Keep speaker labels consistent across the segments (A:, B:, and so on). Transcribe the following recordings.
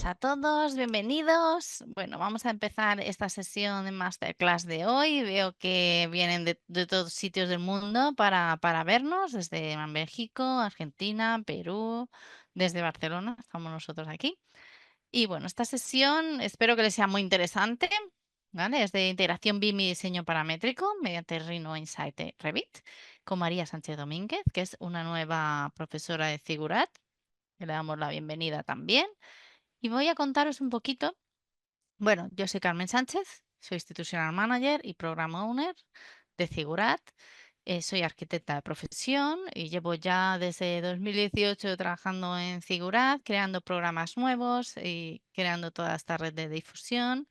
A: días a todos, bienvenidos. Bueno, vamos a empezar esta sesión de masterclass de hoy. Veo que vienen de todos sitios del mundo para vernos, desde México, Argentina, Perú, desde Barcelona, estamos nosotros aquí. Y bueno, esta sesión espero que les sea muy interesante, ¿vale? Es de integración BIM y diseño paramétrico mediante Rhino Insight de Revit, con María Sánchez Domínguez, que es una nueva profesora de Figurat, que le damos la bienvenida también. Y voy a contaros un poquito. Bueno, yo soy Carmen Sánchez, soy Institutional Manager y Program Owner de Figurat. Soy arquitecta de profesión y llevo ya desde 2018 trabajando en Figurat, creando programas nuevos y creando toda esta red de difusión.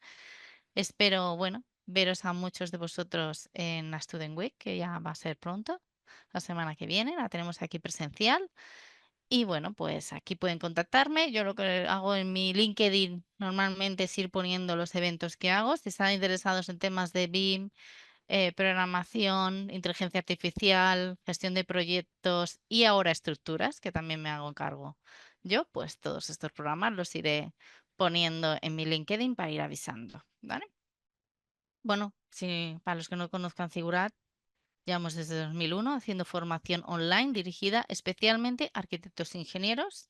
A: Espero, bueno, veros a muchos de vosotros en la Student Week, que ya va a ser pronto, la semana que viene, la tenemos aquí presencial. Y bueno, pues aquí pueden contactarme. Yo lo que hago en mi LinkedIn normalmente es ir poniendo los eventos que hago. Si están interesados en temas de BIM, programación, inteligencia artificial, gestión de proyectos y ahora estructuras, que también me hago cargo. Yo, pues todos estos programas los iré poniendo en mi LinkedIn para ir avisando, ¿vale? Bueno, si, para los que no conozcan Figurat, llevamos desde 2001 haciendo formación online dirigida especialmente a arquitectos e ingenieros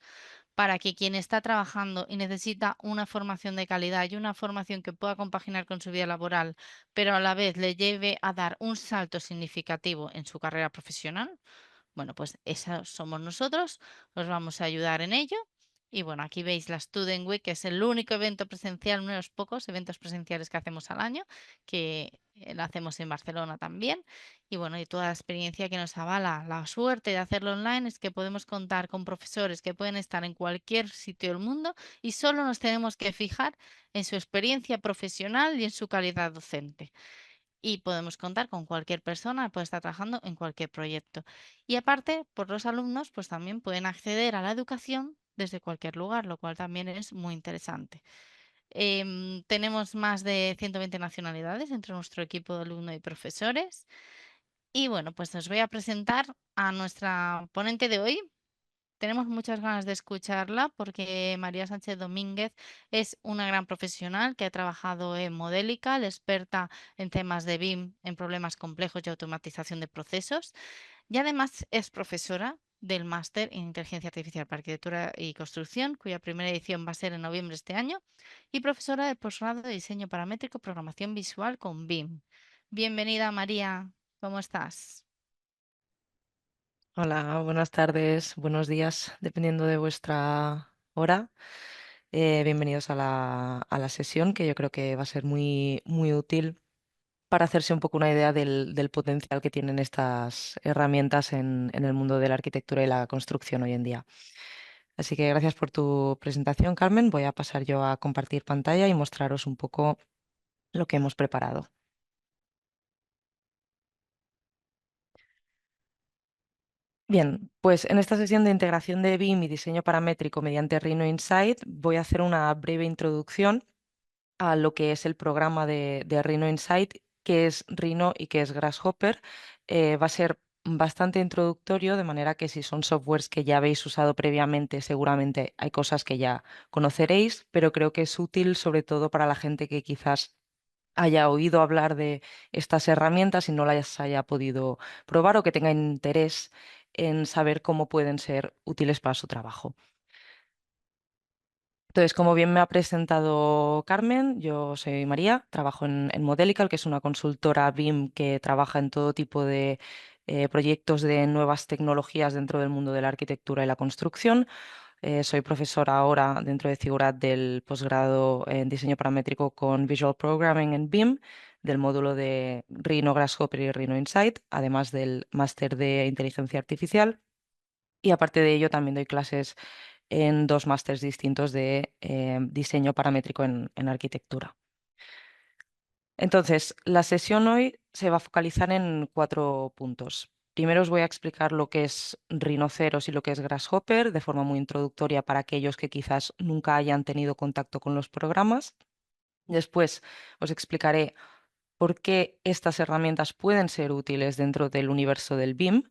A: para que quien está trabajando y necesita una formación de calidad y una formación que pueda compaginar con su vida laboral, pero a la vez le lleve a dar un salto significativo en su carrera profesional, bueno, pues esos somos nosotros, os vamos a ayudar en ello. Y bueno, aquí veis la Student Week, que es el único evento presencial, uno de los pocos eventos presenciales que hacemos al año, que lo hacemos en Barcelona también. Y bueno, y toda la experiencia que nos avala. La suerte de hacerlo online es que podemos contar con profesores que pueden estar en cualquier sitio del mundo y solo nos tenemos que fijar en su experiencia profesional y en su calidad docente. Y podemos contar con cualquier persona, puede estar trabajando en cualquier proyecto. Y aparte, por los alumnos, pues también pueden acceder a la educación desde cualquier lugar, lo cual también es muy interesante. Tenemos más de 120 nacionalidades entre nuestro equipo de alumnos y profesores. Y bueno, pues os voy a presentar a nuestra ponente de hoy. Tenemos muchas ganas de escucharla porque María Sánchez Domínguez es una gran profesional que ha trabajado en Modélica, la experta en temas de BIM, en problemas complejos y automatización de procesos, y además es profesora del máster en Inteligencia Artificial para Arquitectura y Construcción, cuya primera edición va a ser en noviembre de este año, y profesora del posgrado de Diseño Paramétrico y Programación Visual con BIM. Bienvenida, María, ¿cómo estás?
B: Hola, buenas tardes, buenos días, dependiendo de vuestra hora. Bienvenidos a la sesión, que yo creo que va a ser muy, muy útil para hacerse un poco una idea del potencial que tienen estas herramientas en el mundo de la arquitectura y la construcción hoy en día. Así que gracias por tu presentación, Carmen. Voy a pasar yo a compartir pantalla y mostraros un poco lo que hemos preparado. Bien, pues en esta sesión de integración de BIM y diseño paramétrico mediante Rhino Insight voy a hacer una breve introducción a lo que es el programa de Rhino Insight, qué es Rhino y qué es Grasshopper. Va a ser bastante introductorio, de manera que si son softwares que ya habéis usado previamente, seguramente hay cosas que ya conoceréis, pero creo que es útil sobre todo para la gente que quizás haya oído hablar de estas herramientas y no las haya podido probar o que tenga interés en saber cómo pueden ser útiles para su trabajo. Entonces, como bien me ha presentado Carmen, yo soy María, trabajo en Modelical, que es una consultora BIM que trabaja en todo tipo de proyectos de nuevas tecnologías dentro del mundo de la arquitectura y la construcción. Soy profesora ahora dentro de Figurat del posgrado en diseño paramétrico con Visual Programming en BIM, del módulo de Rhino Grasshopper y Rhino Insight, además del máster de inteligencia artificial. Y aparte de ello, también doy clases en dos másters distintos de diseño paramétrico en arquitectura. Entonces, la sesión hoy se va a focalizar en 4 puntos. Primero os voy a explicar lo que es rinoceros y lo que es Grasshopper de forma muy introductoria para aquellos que quizás nunca hayan tenido contacto con los programas. Después os explicaré por qué estas herramientas pueden ser útiles dentro del universo del BIM.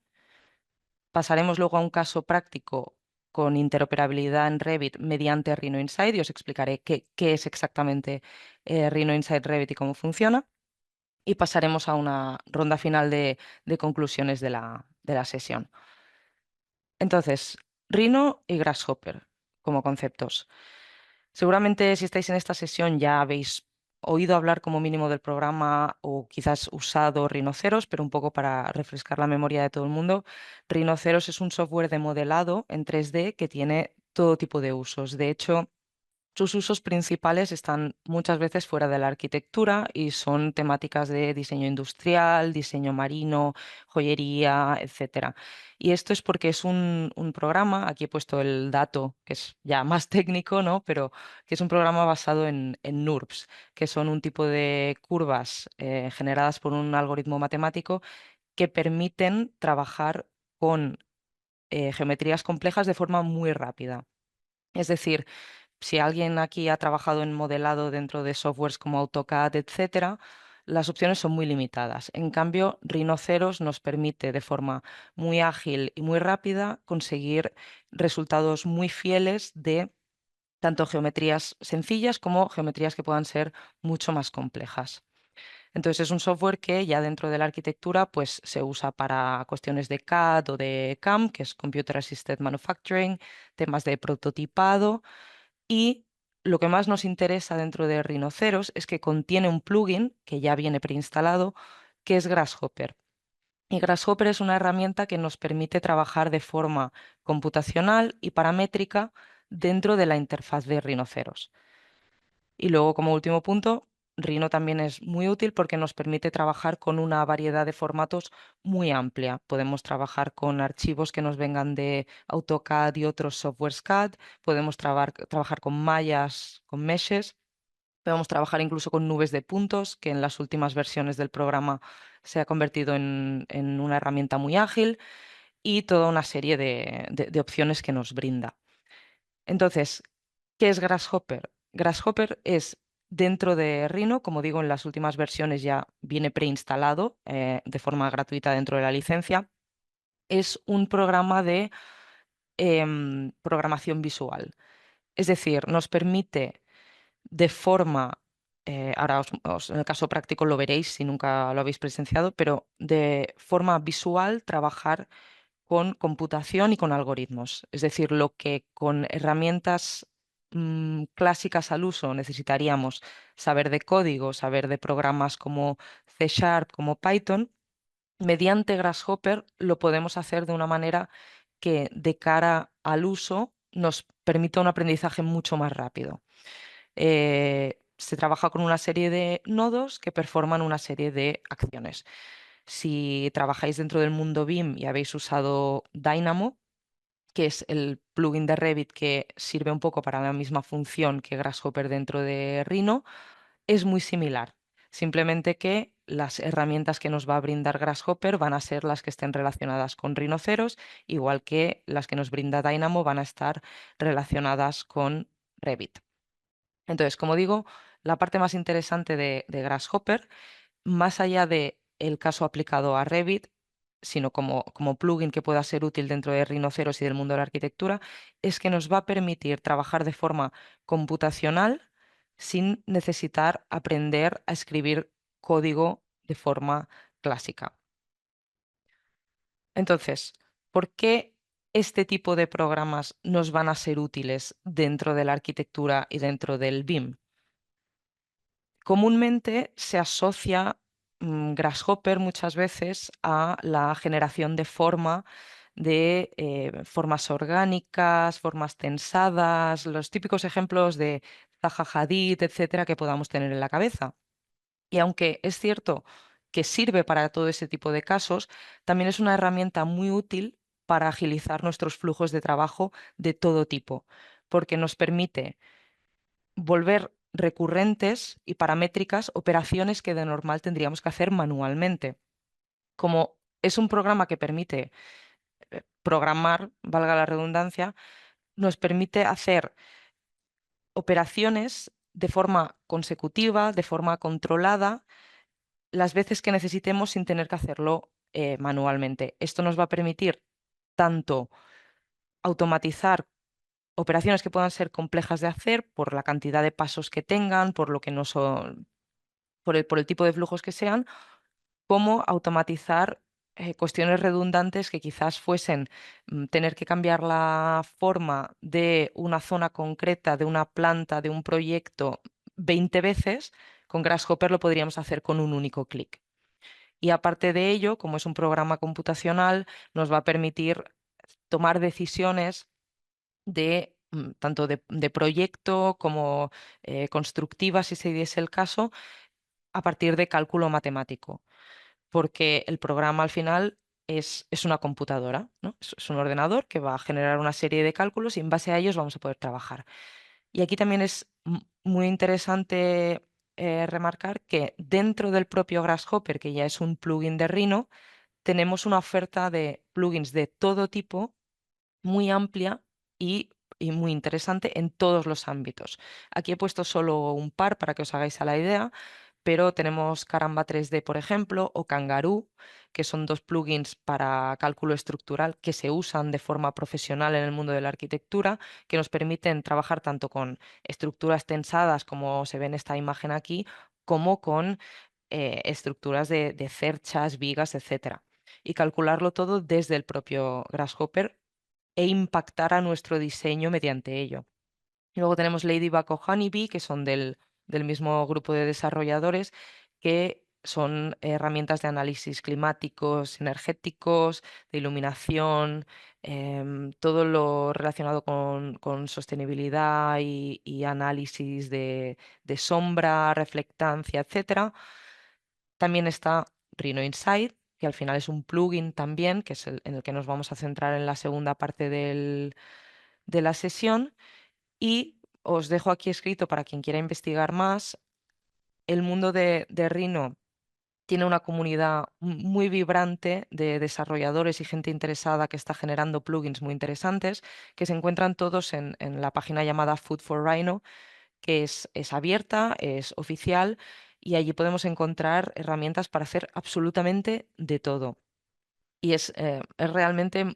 B: Pasaremos luego a un caso práctico con interoperabilidad en Revit mediante Rhino Insight y os explicaré qué es exactamente Rhino Insight Revit y cómo funciona. Y pasaremos a una ronda final de conclusiones de la sesión. Entonces, Rhino y Grasshopper como conceptos. Seguramente si estáis en esta sesión ya habéis oído hablar como mínimo del programa o quizás usado Rhinoceros, pero un poco para refrescar la memoria de todo el mundo. Rhinoceros es un software de modelado en 3D que tiene todo tipo de usos. De hecho, sus usos principales están muchas veces fuera de la arquitectura y son temáticas de diseño industrial, diseño marino, joyería, etcétera. Y esto es porque es un programa, aquí he puesto el dato que es ya más técnico, ¿no? Pero que es un programa basado en NURBS, que son un tipo de curvas generadas por un algoritmo matemático que permiten trabajar con geometrías complejas de forma muy rápida. Es decir, si alguien aquí ha trabajado en modelado dentro de softwares como AutoCAD, etcétera, las opciones son muy limitadas. En cambio, Rhinoceros nos permite de forma muy ágil y muy rápida conseguir resultados muy fieles de tanto geometrías sencillas como geometrías que puedan ser mucho más complejas. Entonces es un software que ya dentro de la arquitectura pues se usa para cuestiones de CAD o de CAM, que es Computer Assisted Manufacturing, temas de prototipado y lo que más nos interesa dentro de Rhinoceros es que contiene un plugin que ya viene preinstalado, que es Grasshopper. Y Grasshopper es una herramienta que nos permite trabajar de forma computacional y paramétrica dentro de la interfaz de Rhinoceros. Y luego, como último punto, Rhino también es muy útil porque nos permite trabajar con una variedad de formatos muy amplia. Podemos trabajar con archivos que nos vengan de AutoCAD y otros softwares CAD, podemos trabajar con mallas, con meshes, podemos trabajar incluso con nubes de puntos, que en las últimas versiones del programa se ha convertido en una herramienta muy ágil y toda una serie de opciones que nos brinda. Entonces, ¿qué es Grasshopper? Grasshopper es dentro de Rhino, como digo, en las últimas versiones ya viene preinstalado de forma gratuita dentro de la licencia. Es un programa de programación visual. Es decir, nos permite de forma, ahora en el caso práctico lo veréis si nunca lo habéis presenciado, pero de forma visual trabajar con computación y con algoritmos. Es decir, lo que con herramientas clásicas al uso necesitaríamos saber de código, saber de programas como C Sharp, como Python, mediante Grasshopper lo podemos hacer de una manera que de cara al uso nos permita un aprendizaje mucho más rápido. Se trabaja con una serie de nodos que performan una serie de acciones. Si trabajáis dentro del mundo BIM y habéis usado Dynamo, que es el plugin de Revit que sirve un poco para la misma función que Grasshopper dentro de Rhino, es muy similar. Simplemente que las herramientas que nos va a brindar Grasshopper van a ser las que estén relacionadas con Rhinoceros, igual que las que nos brinda Dynamo van a estar relacionadas con Revit. Entonces, como digo, la parte más interesante de Grasshopper, más allá de el caso aplicado a Revit, sino como plugin que pueda ser útil dentro de Rhinoceros y del mundo de la arquitectura, es que nos va a permitir trabajar de forma computacional sin necesitar aprender a escribir código de forma clásica. Entonces, ¿por qué este tipo de programas nos van a ser útiles dentro de la arquitectura y dentro del BIM? Comúnmente se asocia Grasshopper muchas veces a la generación de forma de formas orgánicas, formas tensadas, los típicos ejemplos de Zaha Hadid, etcétera, que podamos tener en la cabeza. Y aunque es cierto que sirve para todo ese tipo de casos, también es una herramienta muy útil para agilizar nuestros flujos de trabajo de todo tipo, porque nos permite volver recurrentes y paramétricas operaciones que de normal tendríamos que hacer manualmente. Como es un programa que permite programar, valga la redundancia, nos permite hacer operaciones de forma consecutiva, de forma controlada, las veces que necesitemos sin tener que hacerlo manualmente. Esto nos va a permitir tanto automatizar operaciones que puedan ser complejas de hacer por la cantidad de pasos que tengan, por lo que no son, por el tipo de flujos que sean, como automatizar cuestiones redundantes que quizás fuesen tener que cambiar la forma de una zona concreta, de una planta, de un proyecto 20 veces. Con Grasshopper lo podríamos hacer con un único clic. Y aparte de ello, como es un programa computacional, nos va a permitir tomar decisiones de tanto de proyecto como constructivas, si se diese el caso, a partir de cálculo matemático, porque el programa al final es una computadora, ¿no? Es un ordenador que va a generar una serie de cálculos y en base a ellos vamos a poder trabajar. Y aquí también es muy interesante remarcar que dentro del propio Grasshopper, que ya es un plugin de Rhino, tenemos una oferta de plugins de todo tipo muy amplia y muy interesante en todos los ámbitos. Aquí he puesto solo un par para que os hagáis a la idea, pero tenemos Caramba 3D, por ejemplo, o Kangaroo, que son dos plugins para cálculo estructural que se usan de forma profesional en el mundo de la arquitectura, que nos permiten trabajar tanto con estructuras tensadas, como se ve en esta imagen aquí, como con estructuras de cerchas, vigas, etcétera. Y calcularlo todo desde el propio Grasshopper e impactar a nuestro diseño mediante ello. Y luego tenemos Ladybug o Honeybee, que son del mismo grupo de desarrolladores, que son herramientas de análisis climáticos, energéticos, de iluminación, todo lo relacionado con sostenibilidad y análisis de sombra, reflectancia, etcétera. También está Rhino Insight, que al final es un plugin también, que es en el que nos vamos a centrar en la segunda parte de la sesión. Y os dejo aquí escrito para quien quiera investigar más. El mundo de Rhino tiene una comunidad muy vibrante de desarrolladores y gente interesada que está generando plugins muy interesantes, que se encuentran todos en la página llamada Food for Rhino, que es abierta, es oficial, y allí podemos encontrar herramientas para hacer absolutamente de todo. Y es realmente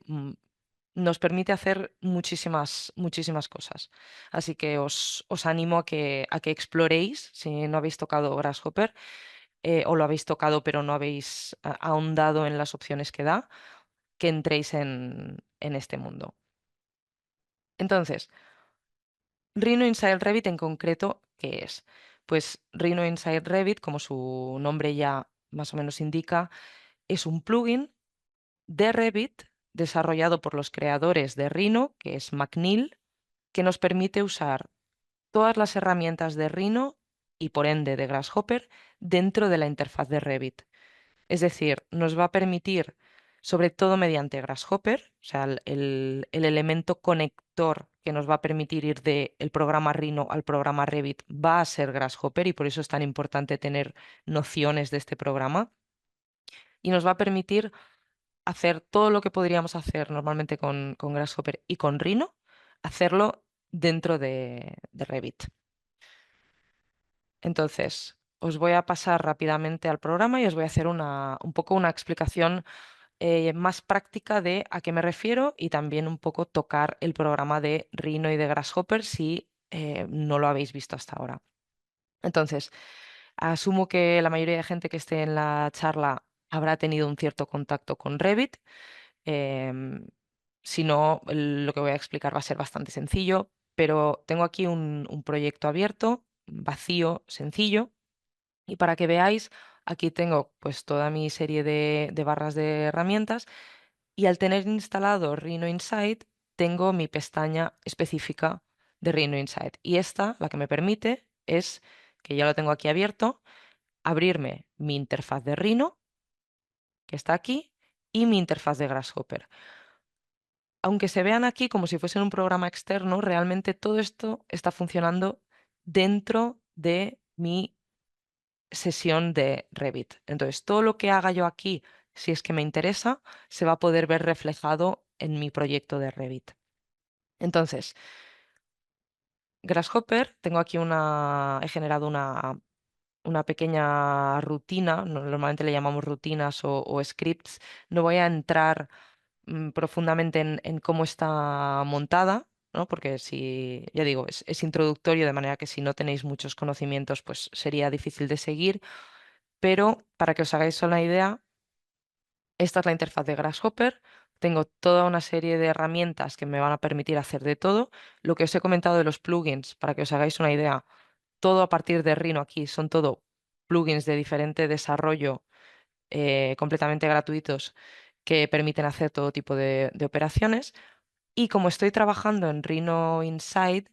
B: nos permite hacer muchísimas cosas. Así que os animo a que exploréis si no habéis tocado Grasshopper o lo habéis tocado pero no habéis ahondado en las opciones que da, que entréis en este mundo. Entonces, Rhino Inside Revit en concreto, ¿qué es? Pues Rhino Inside Revit, como su nombre ya más o menos indica, es un plugin de Revit desarrollado por los creadores de Rhino, que es McNeil, que nos permite usar todas las herramientas de Rhino y por ende de Grasshopper dentro de la interfaz de Revit. Es decir, nos va a permitir, sobre todo mediante Grasshopper, o sea, el elemento conector que nos va a permitir ir del programa Rhino al programa Revit va a ser Grasshopper y por eso es tan importante tener nociones de este programa. Y nos va a permitir hacer todo lo que podríamos hacer normalmente con Grasshopper y con Rhino, hacerlo dentro de Revit. Entonces, os voy a pasar rápidamente al programa y os voy a hacer un poco una explicación más práctica de a qué me refiero y también un poco tocar el programa de Rhino y de Grasshopper si no lo habéis visto hasta ahora. Entonces, asumo que la mayoría de gente que esté en la charla habrá tenido un cierto contacto con Revit. Em, si no, lo que voy a explicar va a ser bastante sencillo, pero tengo aquí un proyecto abierto, vacío, sencillo, y para que veáis, aquí tengo pues toda mi serie de barras de herramientas y al tener instalado Rhino Insight, tengo mi pestaña específica de Rhino Insight. Y esta, la que me permite, es, que ya lo tengo aquí abierto, abrirme mi interfaz de Rhino, que está aquí, y mi interfaz de Grasshopper. Aunque se vean aquí como si fuesen un programa externo, realmente todo esto está funcionando dentro de mi sesión de Revit. Entonces, todo lo que haga yo aquí, si es que me interesa, se va a poder ver reflejado en mi proyecto de Revit. Entonces, Grasshopper, tengo aquí he generado una pequeña rutina, normalmente le llamamos rutinas o scripts. No voy a entrar profundamente en cómo está montada, ¿no? Porque si, ya digo, es introductorio, de manera que si no tenéis muchos conocimientos, pues sería difícil de seguir. Pero para que os hagáis una idea, esta es la interfaz de Grasshopper. Tengo toda una serie de herramientas que me van a permitir hacer de todo. Lo que os he comentado de los plugins, para que os hagáis una idea, todo a partir de Rhino aquí, son todo plugins de diferente desarrollo, completamente gratuitos, que permiten hacer todo tipo de operaciones. Y como estoy trabajando en Rhino Inside,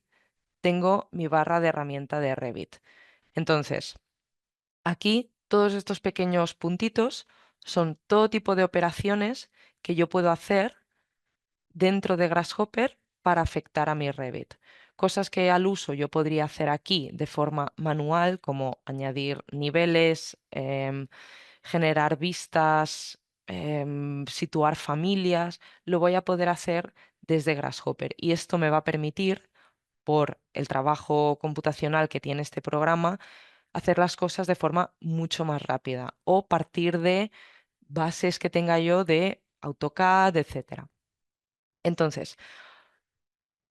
B: tengo mi barra de herramienta de Revit. Entonces, aquí todos estos pequeños puntitos son todo tipo de operaciones que yo puedo hacer dentro de Grasshopper para afectar a mi Revit. Cosas que al uso yo podría hacer aquí de forma manual, como añadir niveles, generar vistas, situar familias, lo voy a poder hacer desde Grasshopper. Y esto me va a permitir, por el trabajo computacional que tiene este programa, hacer las cosas de forma mucho más rápida o partir de bases que tenga yo de AutoCAD, etcétera. Entonces,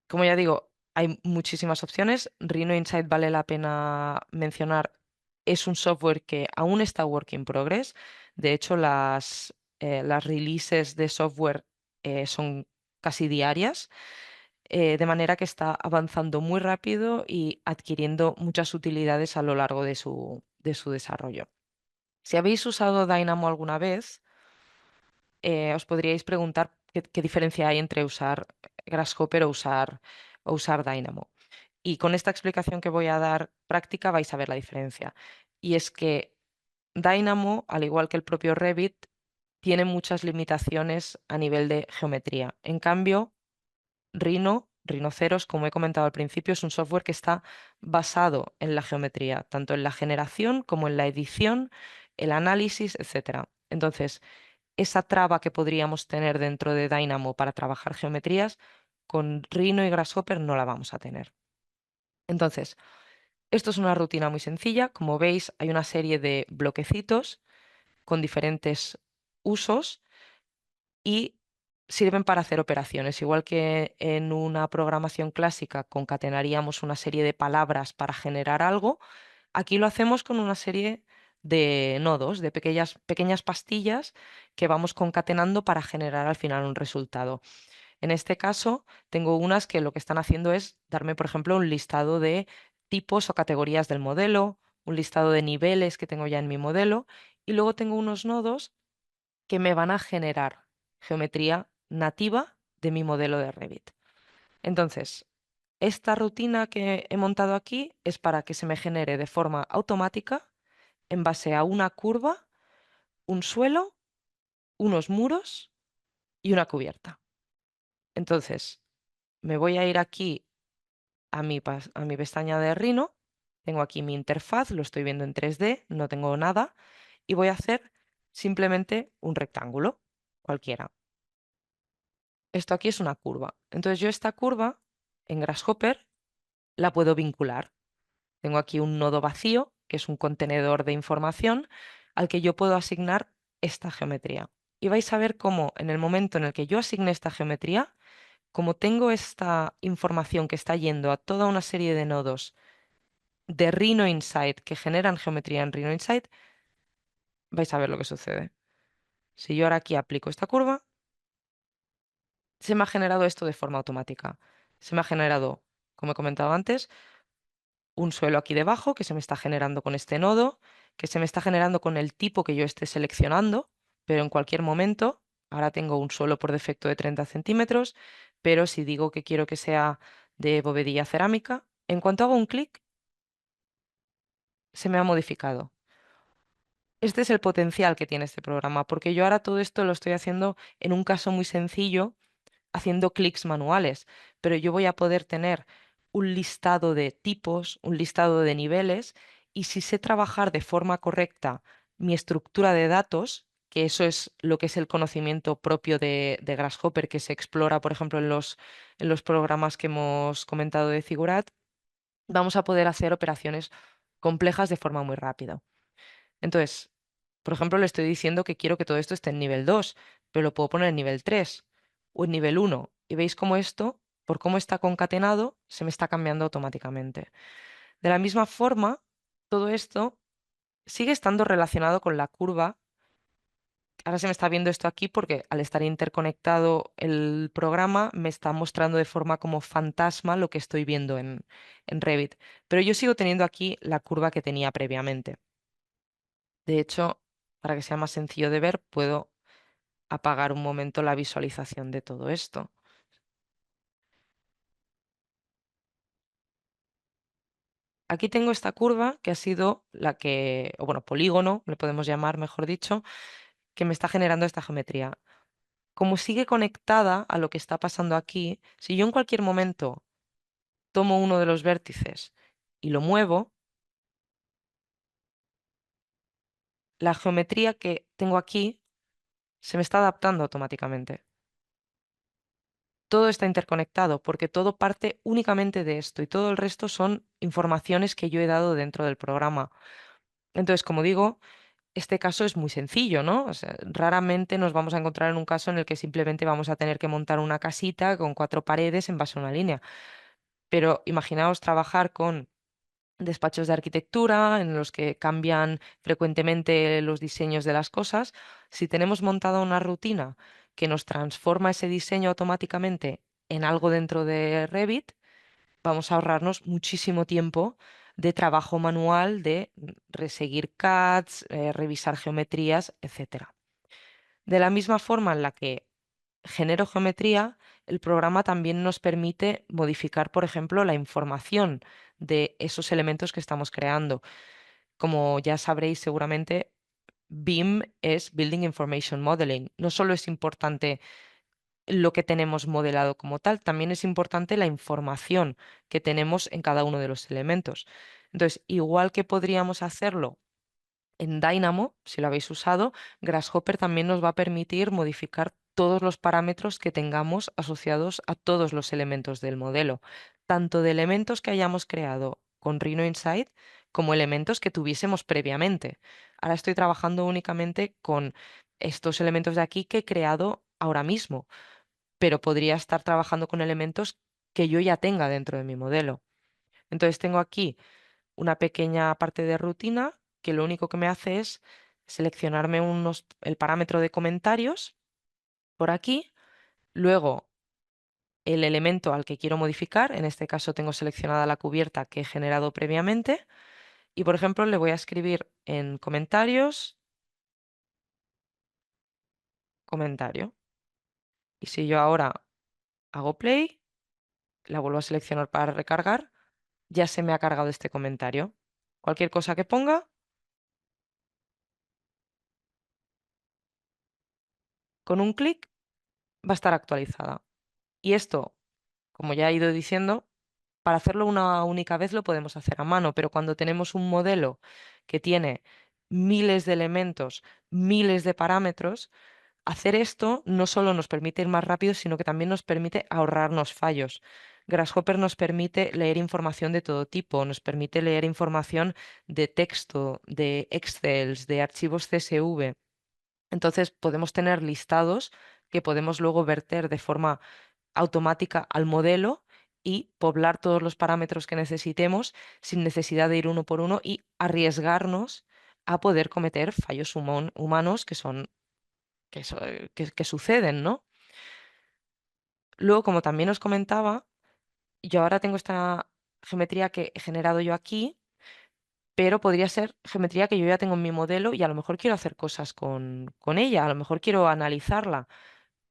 B: como ya digo, hay muchísimas opciones. Rhino Insight vale la pena mencionar. Es un software que aún está work in progress. De hecho, las releases de software son casi diarias, de manera que está avanzando muy rápido y adquiriendo muchas utilidades a lo largo de su desarrollo. Si habéis usado Dynamo alguna vez, os podríais preguntar qué diferencia hay entre usar Grasshopper o usar Dynamo. Y con esta explicación que voy a dar práctica vais a ver la diferencia. Y es que Dynamo, al igual que el propio Revit, tiene muchas limitaciones a nivel de geometría. En cambio, Rhinoceros, como he comentado al principio, es un software que está basado en la geometría, tanto en la generación como en la edición, el análisis, etcétera. Entonces, esa traba que podríamos tener dentro de Dynamo para trabajar geometrías, con Rhino y Grasshopper no la vamos a tener. Entonces, esto es una rutina muy sencilla. Como veis, hay una serie de bloquecitos con diferentes usos y sirven para hacer operaciones. Igual que en una programación clásica concatenaríamos una serie de palabras para generar algo, aquí lo hacemos con una serie de nodos, de pequeñas pastillas que vamos concatenando para generar al final un resultado. En este caso, tengo unas que lo que están haciendo es darme, por ejemplo, un listado de tipos o categorías del modelo, un listado de niveles que tengo ya en mi modelo, y luego tengo unos nodos que me van a generar geometría nativa de mi modelo de Revit. Entonces, esta rutina que he montado aquí es para que se me genere de forma automática en base a una curva, un suelo, unos muros y una cubierta. Entonces, me voy a ir aquí a mi pestaña de Rhino. Tengo aquí mi interfaz, lo estoy viendo en 3D, no tengo nada, y voy a hacer simplemente un rectángulo cualquiera. Esto aquí es una curva. Entonces yo esta curva en Grasshopper la puedo vincular. Tengo aquí un nodo vacío, que es un contenedor de información, al que yo puedo asignar esta geometría. Y vais a ver cómo en el momento en el que yo asigne esta geometría, como tengo esta información que está yendo a toda una serie de nodos de Rhino Insight que generan geometría en Rhino Insight, vais a ver lo que sucede. Si yo ahora aquí aplico esta curva, se me ha generado esto de forma automática. Se me ha generado, como he comentado antes, un suelo aquí debajo que se me está generando con este nodo, que se me está generando con el tipo que yo esté seleccionando, pero en cualquier momento, ahora tengo un suelo por defecto de 30 centímetros, pero si digo que quiero que sea de bovedilla cerámica, en cuanto hago un clic, se me ha modificado. Este es el potencial que tiene este programa, porque yo ahora todo esto lo estoy haciendo en un caso muy sencillo, haciendo clics manuales, pero yo voy a poder tener un listado de tipos, un listado de niveles, y si sé trabajar de forma correcta mi estructura de datos, que eso es lo que es el conocimiento propio de Grasshopper, que se explora, por ejemplo, en los programas que hemos comentado de Figurat, vamos a poder hacer operaciones complejas de forma muy rápida. Entonces, por ejemplo, le estoy diciendo que quiero que todo esto esté en nivel 2, pero lo puedo poner en nivel 3. o en nivel uno. Y veis cómo esto, por cómo está concatenado, se me está cambiando automáticamente. De la misma forma, todo esto sigue estando relacionado con la curva. Ahora se me está viendo esto aquí porque al estar interconectado el programa me está mostrando de forma como fantasma lo que estoy viendo en Revit. Pero yo sigo teniendo aquí la curva que tenía previamente. De hecho, para que sea más sencillo de ver, puedo apagar un momento la visualización de todo esto. Aquí tengo esta curva que ha sido la que, o bueno, polígono, le podemos llamar, mejor dicho, que me está generando esta geometría. Como sigue conectada a lo que está pasando aquí, si yo en cualquier momento tomo uno de los vértices y lo muevo, la geometría que tengo aquí se me está adaptando automáticamente. Todo está interconectado porque todo parte únicamente de esto y todo el resto son informaciones que yo he dado dentro del programa. Entonces, como digo, este caso es muy sencillo, ¿no? O sea, raramente nos vamos a encontrar en un caso en el que simplemente vamos a tener que montar una casita con 4 paredes en base a una línea. Pero imaginaos trabajar con despachos de arquitectura en los que cambian frecuentemente los diseños de las cosas. Si tenemos montada una rutina que nos transforma ese diseño automáticamente en algo dentro de Revit, vamos a ahorrarnos muchísimo tiempo de trabajo manual, de reseguir CADs, revisar geometrías, etcétera. De la misma forma en la que genero geometría, el programa también nos permite modificar, por ejemplo, la información de esos elementos que estamos creando. Como ya sabréis seguramente, BIM es Building Information Modeling. No solo es importante lo que tenemos modelado como tal, también es importante la información que tenemos en cada uno de los elementos. Entonces, igual que podríamos hacerlo en Dynamo, si lo habéis usado, Grasshopper también nos va a permitir modificar todos los parámetros que tengamos asociados a todos los elementos del modelo, tanto de elementos que hayamos creado con Rhino Insight como elementos que tuviésemos previamente. Ahora estoy trabajando únicamente con estos elementos de aquí que he creado ahora mismo, pero podría estar trabajando con elementos que yo ya tenga dentro de mi modelo. Entonces tengo aquí una pequeña parte de rutina que lo único que me hace es seleccionarme el parámetro de comentarios por aquí, luego el elemento al que quiero modificar, en este caso tengo seleccionada la cubierta que he generado previamente y por ejemplo le voy a escribir en comentarios, comentario. Y si yo ahora hago play, la vuelvo a seleccionar para recargar, ya se me ha cargado este comentario. Cualquier cosa que ponga, con un clic va a estar actualizada. Y esto, como ya he ido diciendo, para hacerlo una única vez lo podemos hacer a mano, pero cuando tenemos un modelo que tiene miles de elementos, miles de parámetros, hacer esto no solo nos permite ir más rápido, sino que también nos permite ahorrarnos fallos. Grasshopper nos permite leer información de todo tipo, nos permite leer información de texto, de Excel, de archivos CSV. Entonces podemos tener listados que podemos luego verter de forma automática al modelo y poblar todos los parámetros que necesitemos sin necesidad de ir uno por uno y arriesgarnos a poder cometer fallos humanos que son que suceden, ¿no? Luego, como también os comentaba, yo ahora tengo esta geometría que he generado yo aquí, pero podría ser geometría que yo ya tengo en mi modelo y a lo mejor quiero hacer cosas con ella, a lo mejor quiero analizarla.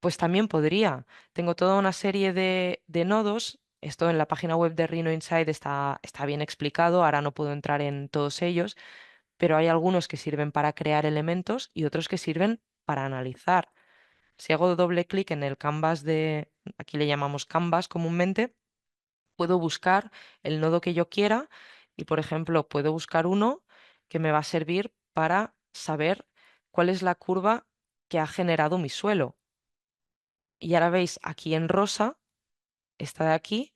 B: Pues también podría. Tengo toda una serie de nodos. Esto en la página web de Rhino Insight está bien explicado. Ahora no puedo entrar en todos ellos, pero hay algunos que sirven para crear elementos y otros que sirven para analizar. Si hago doble clic en el canvas aquí le llamamos canvas comúnmente, puedo buscar el nodo que yo quiera y, por ejemplo, puedo buscar uno que me va a servir para saber cuál es la curva que ha generado mi suelo. Y ahora veis aquí en rosa, esta de aquí,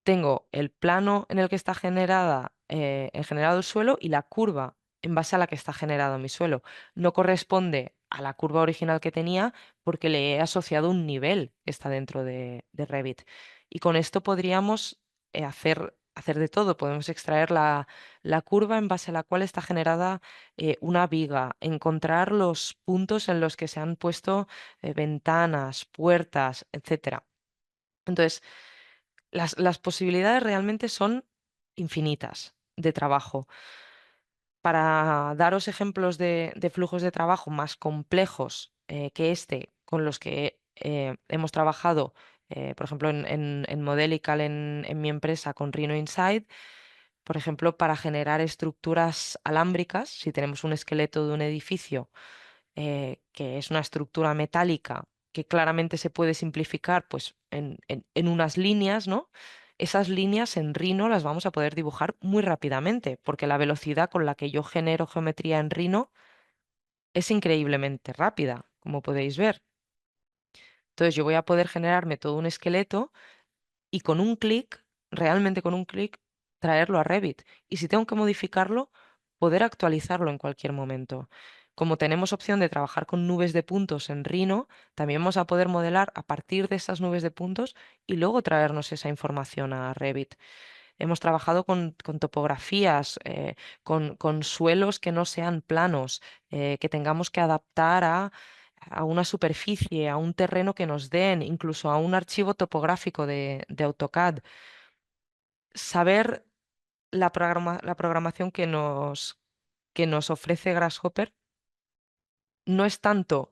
B: tengo el plano en el que está generado el suelo y la curva en base a la que está generado mi suelo. No corresponde a la curva original que tenía porque le he asociado un nivel que está dentro de Revit. Y con esto podríamos hacer de todo. Podemos extraer la curva en base a la cual está generada una viga, encontrar los puntos en los que se han puesto ventanas, puertas, etcétera. Entonces, las posibilidades realmente son infinitas de trabajo. Para daros ejemplos de flujos de trabajo más complejos que este, con los que hemos trabajado, por ejemplo, en Modelical, en mi empresa, con Rhino Inside, por ejemplo, para generar estructuras alámbricas, si tenemos un esqueleto de un edificio que es una estructura metálica que claramente se puede simplificar pues, en unas líneas, ¿no? Esas líneas en Rhino las vamos a poder dibujar muy rápidamente, porque la velocidad con la que yo genero geometría en Rhino es increíblemente rápida, como podéis ver. Entonces yo voy a poder generarme todo un esqueleto y con un clic, realmente con un clic, traerlo a Revit. Y si tengo que modificarlo, poder actualizarlo en cualquier momento. Como tenemos opción de trabajar con nubes de puntos en Rhino, también vamos a poder modelar a partir de esas nubes de puntos y luego traernos esa información a Revit. Hemos trabajado con topografías, con suelos que no sean planos, que tengamos que adaptar a una superficie, a un terreno que nos den, incluso a un archivo topográfico de AutoCAD. Saber la programación que nos ofrece Grasshopper no es tanto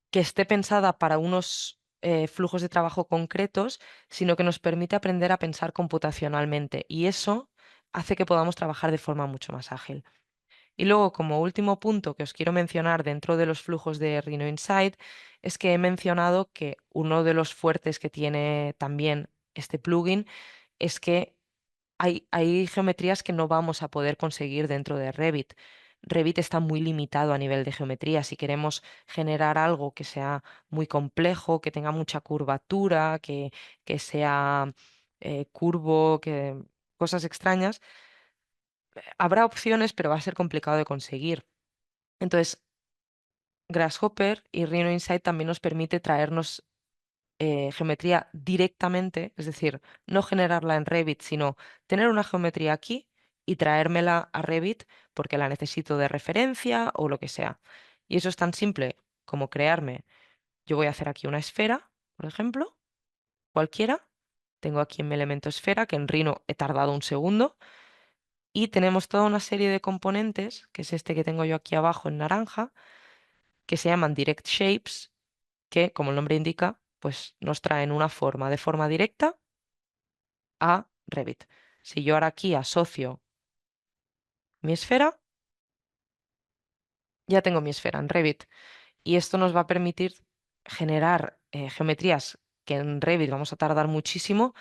B: que esté pensada para unos flujos de trabajo concretos, sino que nos permite aprender a pensar computacionalmente y eso hace que podamos trabajar de forma mucho más ágil. Y luego, como último punto que os quiero mencionar dentro de los flujos de Rhino Insight, es que he mencionado que uno de los fuertes que tiene también este plugin es que hay geometrías que no vamos a poder conseguir dentro de Revit. Revit está muy limitado a nivel de geometría. Si queremos generar algo que sea muy complejo, que tenga mucha curvatura, que sea curvo, cosas extrañas, habrá opciones, pero va a ser complicado de conseguir. Entonces, Grasshopper y Rhino Insight también nos permite traernos geometría directamente, es decir, no generarla en Revit, sino tener una geometría aquí y traérmela a Revit porque la necesito de referencia o lo que sea. Y eso es tan simple como crearme. Yo voy a hacer aquí una esfera, por ejemplo, cualquiera. Tengo aquí en mi elemento esfera, que en Rhino he tardado un segundo. Y tenemos toda una serie de componentes, que es este que tengo yo aquí abajo en naranja, que se llaman Direct Shapes, que, como el nombre indica, pues nos traen una forma de forma directa a Revit. Si yo ahora aquí asocio mi esfera, ya tengo mi esfera en Revit. Y esto nos va a permitir generar geometrías que en Revit vamos a tardar muchísimo,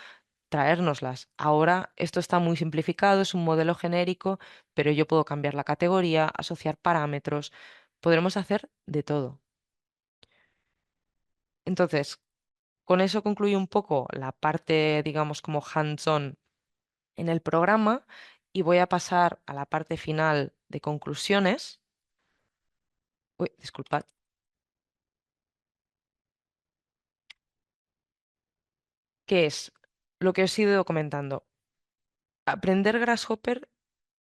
B: traérnoslas. Ahora esto está muy simplificado, es un modelo genérico, pero yo puedo cambiar la categoría, asociar parámetros, podremos hacer de todo. Entonces, con eso concluye un poco la parte, digamos, como hands-on en el programa y voy a pasar a la parte final de conclusiones. Uy, disculpad, que es lo que os he ido comentando. Aprender Grasshopper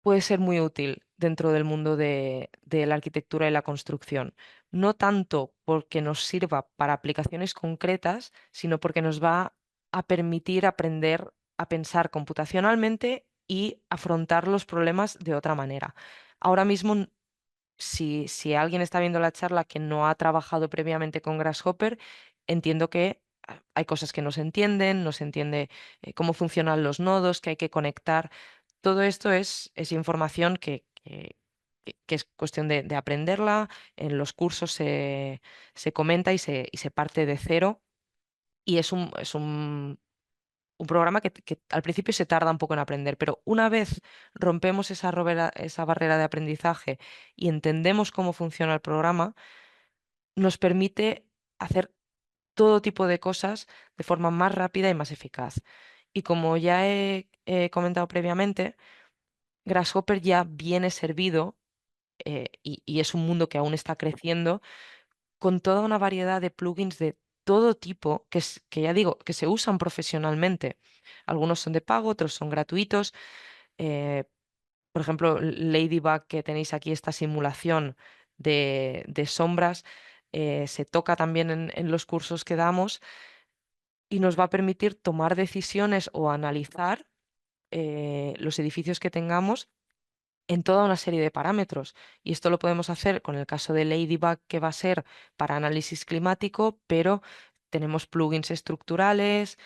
B: puede ser muy útil dentro del mundo de la arquitectura y la construcción. No tanto porque nos sirva para aplicaciones concretas, sino porque nos va a permitir aprender a pensar computacionalmente y afrontar los problemas de otra manera. Ahora mismo si alguien está viendo la charla que no ha trabajado previamente con Grasshopper, entiendo que hay cosas que no se entienden, no se entiende cómo funcionan los nodos, que hay que conectar. Todo esto es información que es cuestión de aprenderla. En los cursos se comenta y se parte de cero. Y un programa que al principio se tarda un poco en aprender, pero una vez rompemos esa barrera de aprendizaje y entendemos cómo funciona el programa, nos permite hacer todo tipo de cosas de forma más rápida y más eficaz. Y como ya he comentado previamente, Grasshopper ya viene servido y es un mundo que aún está creciendo, con toda una variedad de plugins de todo tipo, que ya digo, que se usan profesionalmente. Algunos son de pago, otros son gratuitos. eh, por ejemplo, Ladybug, que tenéis aquí esta simulación de sombras, se toca también en los cursos que damos y nos va a permitir tomar decisiones o analizar los edificios que tengamos en toda una serie de parámetros. Y esto lo podemos hacer con el caso de Ladybug, que va a ser para análisis climático, pero tenemos plugins estructurales,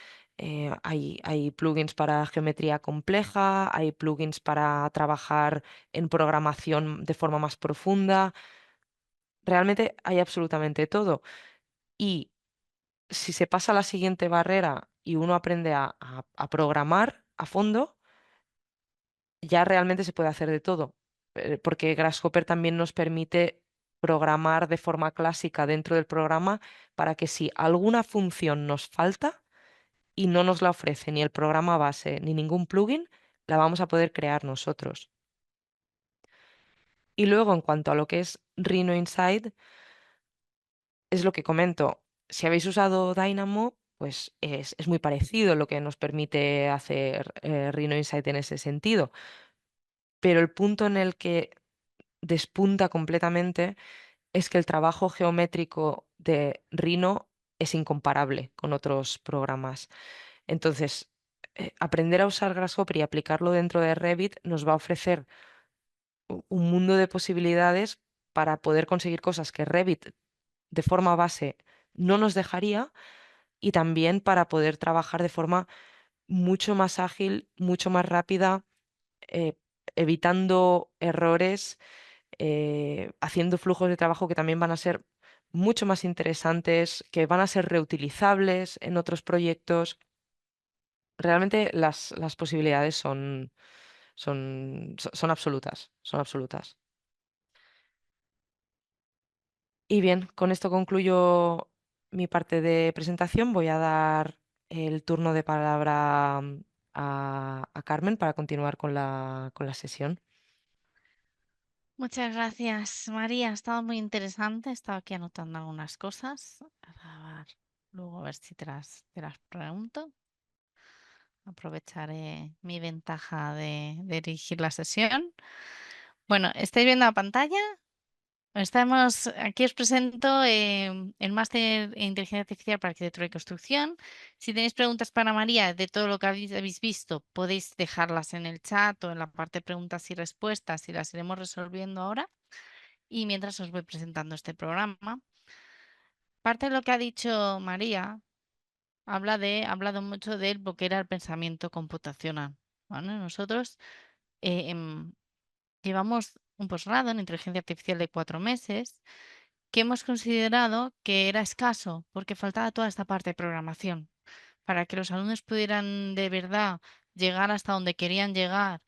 B: hay plugins para geometría compleja, hay plugins para trabajar en programación de forma más profunda. Realmente hay absolutamente todo. Y si se pasa a la siguiente barrera y uno aprende a programar a fondo, ya realmente se puede hacer de todo, porque Grasshopper también nos permite programar de forma clásica dentro del programa para que si alguna función nos falta y no nos la ofrece ni el programa base ni ningún plugin, la vamos a poder crear nosotros. Y luego, en cuanto a lo que es Rhino Inside, es lo que comento. Si habéis usado Dynamo, pues es muy parecido lo que nos permite hacer Rhino Inside en ese sentido. Pero el punto en el que despunta completamente es que el trabajo geométrico de Rhino es incomparable con otros programas. Entonces, aprender a usar Grasshopper y aplicarlo dentro de Revit nos va a ofrecer un mundo de posibilidades para poder conseguir cosas que Revit de forma base no nos dejaría y también para poder trabajar de forma mucho más ágil, mucho más rápida, eh, evitando errores, haciendo flujos de trabajo que también van a ser mucho más interesantes, que van a ser reutilizables en otros proyectos. Realmente las posibilidades son absolutas, son absolutas. Y bien, con esto concluyo mi parte de presentación. Voy a dar el turno de palabra a Carmen para continuar con la sesión.
A: Muchas gracias, María. Ha estado muy interesante. He estado aquí anotando algunas cosas. Luego a ver si te las pregunto. Aprovecharé mi ventaja de dirigir la sesión. Bueno, ¿estáis viendo la pantalla? Aquí os presento el máster en Inteligencia Artificial para Arquitectura y Construcción. Si tenéis preguntas para María de todo lo que habéis visto, podéis dejarlas en el chat o en la parte de preguntas y respuestas y las iremos resolviendo ahora. Y mientras os voy presentando este programa, parte de lo que ha dicho María ha hablado mucho de lo que era el pensamiento computacional. ¿Vale? Nosotros eh, em, llevamos un posgrado en inteligencia artificial de 4 meses que hemos considerado que era escaso porque faltaba toda esta parte de programación para que los alumnos pudieran de verdad llegar hasta donde querían llegar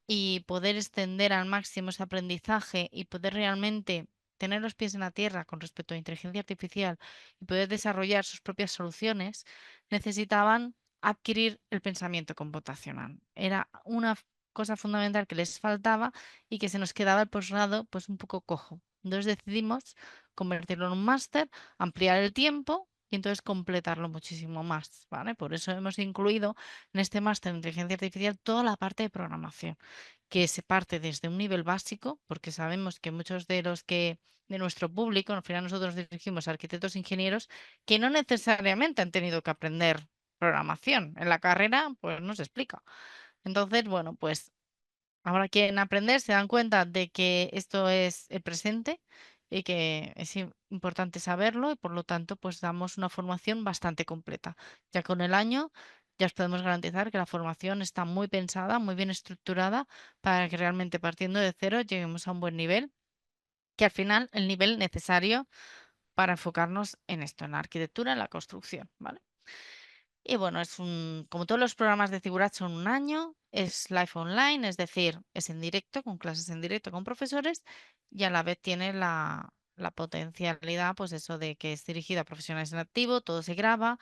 A: y poder extender al máximo ese aprendizaje y poder realmente tener los pies en la tierra con respecto a inteligencia artificial y poder desarrollar sus propias soluciones, necesitaban adquirir el pensamiento computacional. Era una cosa fundamental que les faltaba y que se nos quedaba el posgrado pues un poco cojo. Entonces decidimos convertirlo en un máster, ampliar el tiempo y entonces completarlo muchísimo más, ¿vale? Por eso hemos incluido en este máster de inteligencia artificial toda la parte de programación que se parte desde un nivel básico, porque sabemos que muchos de nuestro público, al final nosotros dirigimos a arquitectos e ingenieros, que no necesariamente han tenido que aprender programación. En la carrera, pues no se explica. Entonces, bueno, pues ahora quieren aprender, se dan cuenta de que esto es el presente y que es importante saberlo y por lo tanto pues damos una formación bastante completa. Ya con el año ya os podemos garantizar que la formación está muy pensada, muy bien estructurada para que realmente partiendo de cero lleguemos a un buen nivel, que al final el nivel necesario para enfocarnos en esto, en la arquitectura, en la construcción, ¿vale? Y bueno, como todos los programas de Figurat son un año, es live online, es decir, es en directo, con clases en directo con profesores, y a la vez tiene la potencialidad, pues eso de que es dirigido a profesionales en activo, todo se graba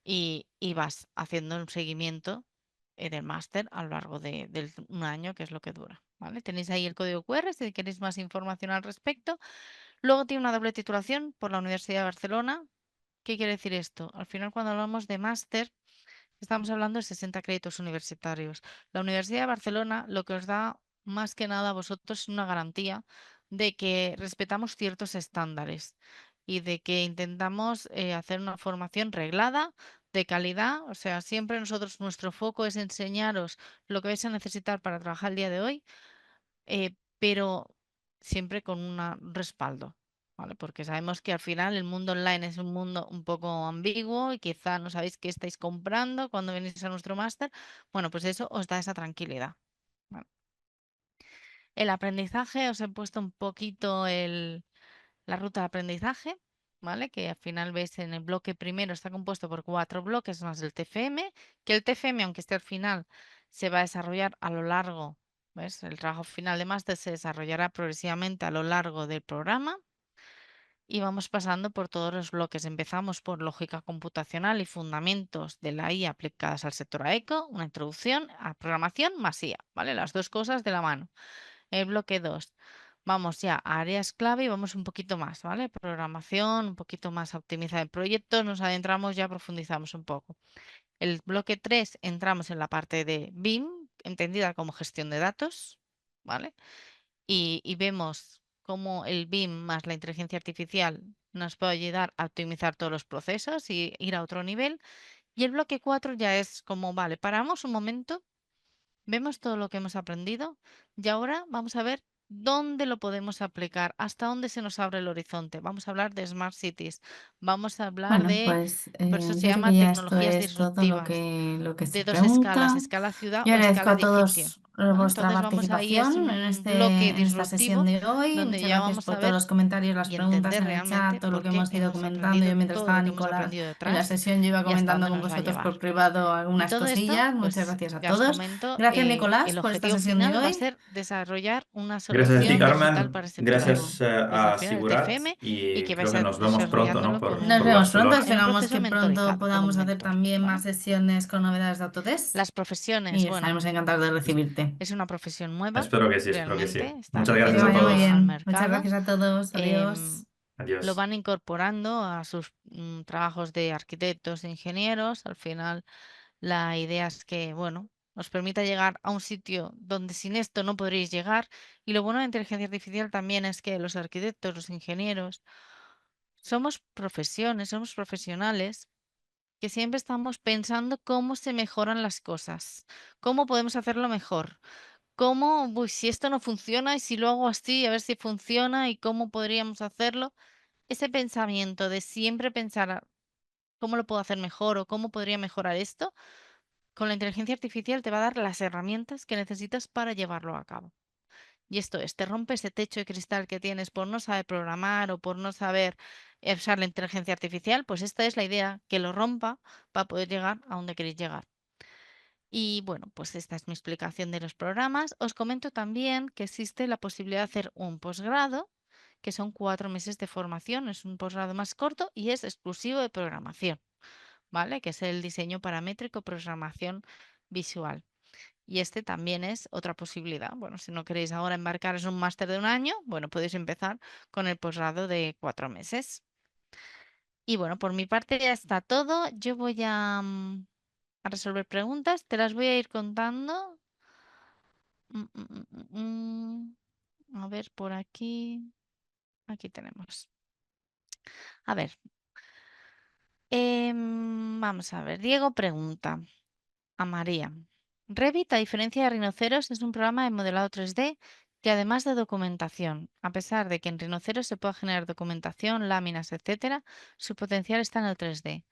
A: y vas haciendo un seguimiento del máster a lo largo de un año, que es lo que dura. ¿vale? Tenéis ahí el código QR si queréis más información al respecto. Luego tiene una doble titulación por la Universidad de Barcelona. ¿Qué quiere decir esto? Al final, cuando hablamos de máster, estamos hablando de 60 créditos universitarios. La Universidad de Barcelona lo que os da más que nada a vosotros es una garantía de que respetamos ciertos estándares y de que intentamos hacer una formación reglada, de calidad. O sea, siempre nosotros, nuestro foco es enseñaros lo que vais a necesitar para trabajar el día de hoy, pero siempre con un respaldo. ¿Vale? Porque sabemos que al final el mundo online es un mundo un poco ambiguo y quizá no sabéis qué estáis comprando cuando venís a nuestro máster. Bueno, pues eso os da esa tranquilidad. ¿Vale? El aprendizaje, os he puesto un poquito la ruta de aprendizaje, ¿vale? Que al final veis en el bloque primero está compuesto por 4 bloques más el TFM, que el TFM, aunque esté al final, se va a desarrollar a lo largo, ¿ves? El trabajo final de máster se desarrollará progresivamente a lo largo del programa y vamos pasando por todos los bloques. Empezamos por lógica computacional y fundamentos de la IA aplicadas al sector AECO, una introducción a programación más IA, ¿vale? Las dos cosas de la mano. El bloque 2, vamos ya a áreas clave y vamos un poquito más, ¿vale? Programación, un poquito más a optimizar el proyecto, nos adentramos, ya profundizamos un poco. El bloque 3 entramos en la parte de BIM, entendida como gestión de datos, ¿vale? Y vemos cómo el BIM más la inteligencia artificial nos puede ayudar a optimizar todos los procesos y ir a otro nivel. Y el bloque 4 ya es como, vale, paramos un momento. Vemos todo lo que hemos aprendido y ahora vamos a ver dónde lo podemos aplicar, hasta dónde se nos abre el horizonte. Vamos a hablar de Smart Cities, vamos a hablar
C: Bueno,
A: de,
C: pues
A: por eso se
C: yo creo
A: llama
C: que ya esto
A: tecnologías
C: es todo
A: disruptivas,
C: lo que se
A: de dos escalas,
C: pregunta.
A: escala ciudad
C: Yo
A: o
C: agradezco
A: escala
C: a
A: edificio.
C: todos
A: ¿Vale?
C: vuestra
A: Entonces vamos ahí, es
C: participación
A: un bloque
C: en esta sesión
A: disruptivo
C: de hoy.
A: donde
C: Muchas
A: ya
C: gracias
A: vamos
C: por
A: a
C: todos
A: ver
C: los comentarios, las
A: y
C: preguntas
A: entender
C: en el chat,
A: realmente
C: todo lo
A: por
C: que
A: qué
C: hemos ido
A: hemos
C: comentando. Yo
A: aprendido
C: mientras
A: todo
C: estaba
A: lo que hemos
C: Nicolás
A: aprendido
C: en la
A: detrás
C: sesión, yo iba
A: y hasta
C: comentando
A: dónde
C: con
A: nos va a
C: vosotros
A: llevar.
C: por privado
A: Y
C: algunas
A: todo esto,
C: cosillas. Muchas
A: pues
C: gracias a
A: ya os
C: todos.
A: comento,
C: Gracias, Nicolás,
A: el
C: por esta
A: objetivo
C: sesión de
A: final va a
C: hoy.
A: ser desarrollar una
D: Gracias a ti,
A: solución digital para
D: Carmen.
A: el sector AECO,
D: Gracias
A: desde el
D: a
A: final del
D: Sigurat
A: TFM y
D: y
A: que
D: creo
A: vais
D: que nos vemos pronto, ¿no?
A: desarrollándolo
C: Nos
D: Por
C: vemos pronto.
D: Barcelona.
A: en un
C: Esperamos
A: proceso
C: que pronto
A: mentorizado con un
C: podamos hacer
A: mentor,
C: también más
A: ¿vale?
C: sesiones con novedades de Autodesk
A: Las profesiones,
C: y
A: bueno,
C: estaremos encantados de recibirte.
A: es una profesión nueva,
D: Espero que sí, espero que sí.
A: realmente, está
D: Muchas
C: Que
D: gracias a
A: recién
C: vaya muy
A: llegada
D: todos.
A: al
C: bien. Muchas
A: mercado.
C: gracias a todos.
A: em,
C: Adiós.
A: lo
D: Adiós.
A: van incorporando a sus trabajos de arquitectos e ingenieros. Al final, la idea es que, bueno, os permita llegar a un sitio donde sin esto no podréis llegar. Y lo bueno de la inteligencia artificial también es que los arquitectos, los ingenieros, somos profesiones, somos profesionales que siempre estamos pensando cómo se mejoran las cosas, cómo podemos hacerlo mejor, cómo, uy, si esto no funciona y si lo hago así, a ver si funciona y cómo podríamos hacerlo. Ese pensamiento de siempre pensar cómo lo puedo hacer mejor o cómo podría mejorar esto, con la inteligencia artificial te va a dar las herramientas que necesitas para llevarlo a cabo. Y esto es, te rompe ese techo de cristal que tienes por no saber programar o por no saber usar la inteligencia artificial, pues esta es la idea, que lo rompa para poder llegar a donde queréis llegar. Y bueno, pues esta es mi explicación de los programas. Os comento también que existe la posibilidad de hacer un posgrado, que son 4 meses de formación, es un posgrado más corto y es exclusivo de programación, ¿vale? Que es el diseño paramétrico, programación visual. Y este también es otra posibilidad. Bueno, si no queréis ahora embarcaros en un máster de un año, bueno, podéis empezar con el posgrado de 4 meses. Y bueno, por mi parte ya está todo. Yo voy a resolver preguntas, te las voy a ir contando. Mm, mm, mm, mm, A ver, por aquí. Aquí tenemos. A ver, vamos a ver. Diego pregunta a María. Revit, a diferencia de Rhinoceros, es un programa de modelado 3D que además de documentación, a pesar de que en Rhinoceros se pueda generar documentación, láminas, etcétera, su potencial está en el 3D.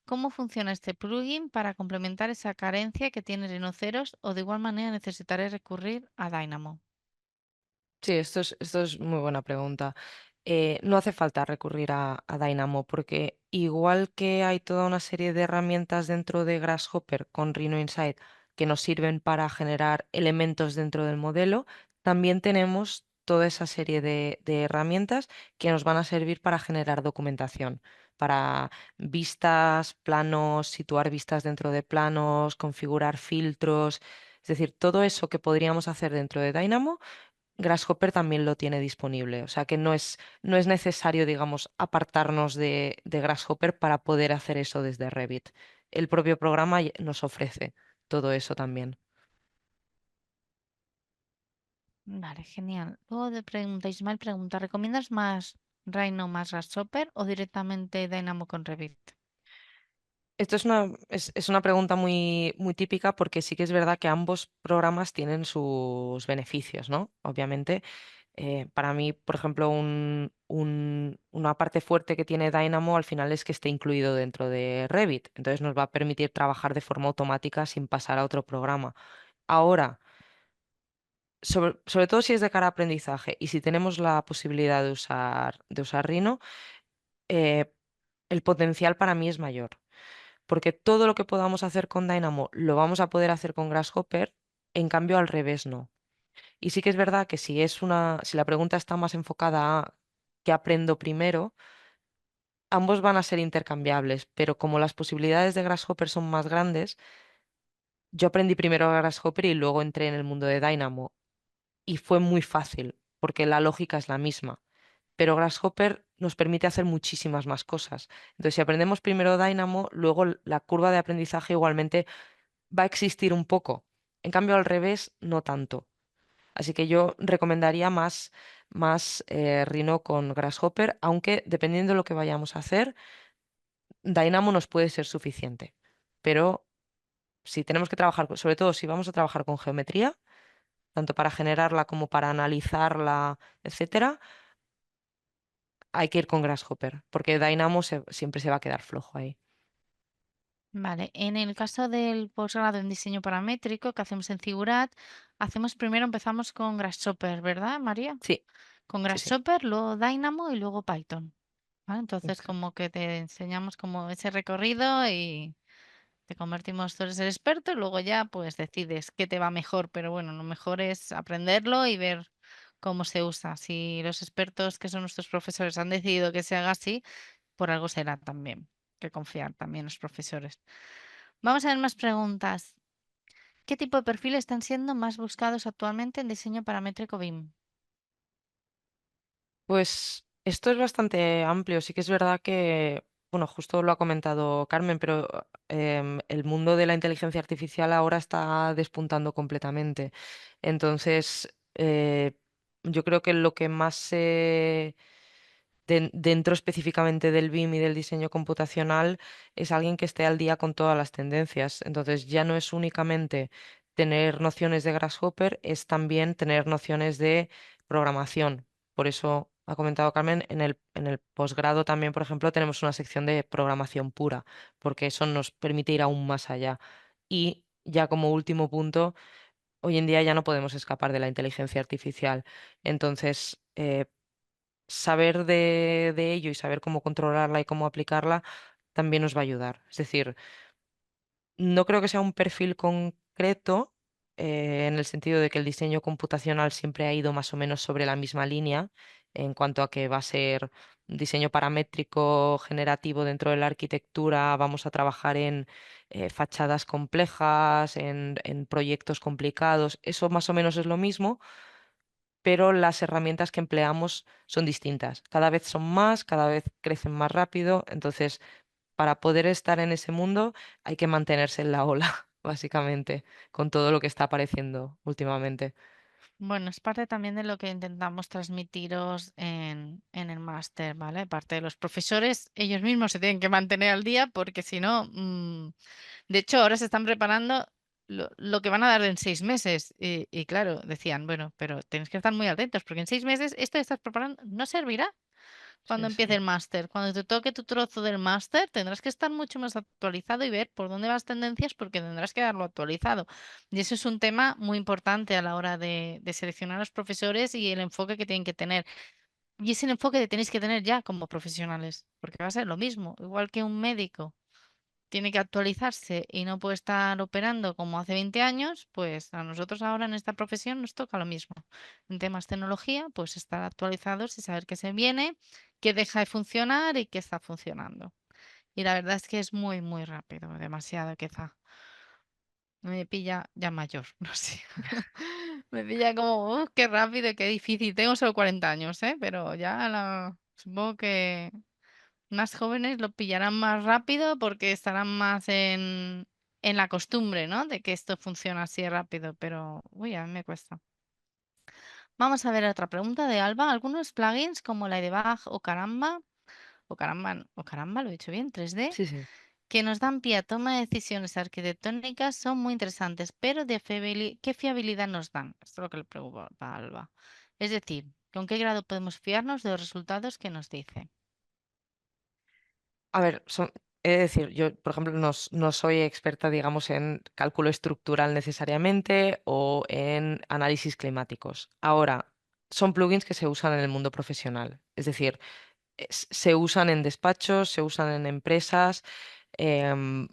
A: ¿Cómo funciona este plugin para complementar esa carencia que tiene Rhinoceros o de igual manera necesitaré recurrir a Dynamo?
B: Sí, esto es muy buena pregunta. No hace falta recurrir a Dynamo porque igual que hay toda una serie de herramientas dentro de Grasshopper con Rhino Insight que nos sirven para generar elementos dentro del modelo, también tenemos toda esa serie de herramientas que nos van a servir para generar documentación, para vistas, planos, situar vistas dentro de planos, configurar filtros. Es decir, todo eso que podríamos hacer dentro de Dynamo, Grasshopper también lo tiene disponible. O sea que no es necesario, digamos, apartarnos de Grasshopper para poder hacer eso desde Revit. El propio programa nos ofrece todo eso también.
A: Vale, genial. Luego Ismael pregunta, ¿recomiendas más Rhino más Grasshopper o directamente Dynamo con Revit?
B: Esto es una pregunta muy, muy típica porque sí que es verdad que ambos programas tienen sus beneficios, ¿no? Obviamente, para mí, por ejemplo, una parte fuerte que tiene Dynamo al final es que esté incluido dentro de Revit. Entonces nos va a permitir trabajar de forma automática sin pasar a otro programa. Ahora, sobre todo si es de cara a aprendizaje y si tenemos la posibilidad de usar Rhino, eh, el potencial para mí es mayor porque todo lo que podamos hacer con Dynamo lo vamos a poder hacer con Grasshopper, en cambio al revés no. Y sí que es verdad que si la pregunta está más enfocada a qué aprendo primero, ambos van a ser intercambiables, pero como las posibilidades de Grasshopper son más grandes, yo aprendí primero Grasshopper y luego entré en el mundo de Dynamo y fue muy fácil, porque la lógica es la misma. Pero Grasshopper nos permite hacer muchísimas más cosas. Entonces, si aprendemos primero Dynamo, luego la curva de aprendizaje igualmente va a existir un poco. En cambio, al revés, no tanto. Así que yo recomendaría más Rhino con Grasshopper, aunque dependiendo de lo que vayamos a hacer, Dynamo nos puede ser suficiente. Pero si tenemos que trabajar, sobre todo si vamos a trabajar con geometría, tanto para generarla como para analizarla, etcétera, hay que ir con Grasshopper, porque Dynamo siempre se va a quedar flojo ahí.
A: Vale, en el caso del posgrado en diseño paramétrico que hacemos en Figurat, empezamos con Grasshopper, ¿verdad, María?
B: Sí,
A: Con
B: sí, sí.
A: Grasshopper, luego Dynamo y luego Python. ¿Vale? Entonces,
B: Exacto.
A: como que te enseñamos como ese recorrido y te convertimos, tú eres el experto y luego ya pues decides qué te va mejor, pero bueno, lo mejor es aprenderlo y ver cómo se usa. Si los expertos que son nuestros profesores han decidido que se haga así, por algo será también, que confiar también en los profesores. Vamos a ver más preguntas. ¿Qué tipo de perfiles están siendo más buscados actualmente en diseño paramétrico BIM?
B: Pues esto es bastante amplio. Sí que es verdad que, bueno, justo lo ha comentado Carmen, pero el mundo de la inteligencia artificial ahora está despuntando completamente. Entonces, yo creo que lo que más se dentro específicamente del BIM y del diseño computacional es alguien que esté al día con todas las tendencias. Entonces ya no es únicamente tener nociones de Grasshopper, es también tener nociones de programación. Por eso ha comentado Carmen, en el posgrado también, por ejemplo, tenemos una sección de programación pura, porque eso nos permite ir aún más allá. Y ya como último punto, hoy en día ya no podemos escapar de la inteligencia artificial. Entonces, saber de ello y saber cómo controlarla y cómo aplicarla también nos va a ayudar. Es decir, no creo que sea un perfil concreto, en el sentido de que el diseño computacional siempre ha ido más o menos sobre la misma línea en cuanto a que va a ser un diseño paramétrico generativo dentro de la arquitectura, vamos a trabajar en fachadas complejas, en proyectos complicados, eso más o menos es lo mismo, pero las herramientas que empleamos son distintas. Cada vez son más, cada vez crecen más rápido, entonces para poder estar en ese mundo hay que mantenerse en la ola, básicamente, con todo lo que está apareciendo últimamente.
A: Bueno, es parte también de lo que intentamos transmitiros en el máster, ¿vale? Aparte de los profesores, ellos mismos se tienen que mantener al día porque si no, de hecho, ahora se están preparando lo que van a dar en 6 meses. Y claro, decían, bueno, pero tenéis que estar muy atentos porque en 6 meses esto que estás preparando no servirá cuando
B: Sí,
A: empiece
B: sí.
A: el máster. Cuando te toque tu trozo del máster, tendrás que estar mucho más actualizado y ver por dónde vas tendencias porque tendrás que darlo actualizado. Y eso es un tema muy importante a la hora de seleccionar a los profesores y el enfoque que tienen que tener. Y es el enfoque que tenéis que tener ya como profesionales, porque va a ser lo mismo, igual que un médico tiene que actualizarse y no puede estar operando como hace 20 años, pues a nosotros ahora en esta profesión nos toca lo mismo. En temas tecnología, pues estar actualizados y saber qué se viene, qué deja de funcionar y qué está funcionando. Y la verdad es que es muy, muy rápido, demasiado quizá. Me pilla ya mayor, no sé. Me pilla como, qué rápido y qué difícil. Tengo solo 40 años, ¿eh? Pero ya supongo que más jóvenes lo pillarán más rápido porque estarán más en la costumbre, ¿no? De que esto funciona así rápido, pero, uy, a mí me cuesta. Vamos a ver otra pregunta de Alba. Algunos plugins como Ladybug o Caramba, lo he dicho bien, 3D,
B: Sí, sí.
A: que nos dan pie a toma de decisiones arquitectónicas son muy interesantes, pero ¿qué fiabilidad nos dan? Esto es lo que le preocupa a Alba. Es decir, ¿con qué grado podemos fiarnos de los resultados que nos dice?
B: A ver, he de decir, yo, por ejemplo, no soy experta, digamos, en cálculo estructural necesariamente o en análisis climáticos. Ahora, son plugins que se usan en el mundo profesional. Es decir, se usan en despachos, se usan en empresas. em,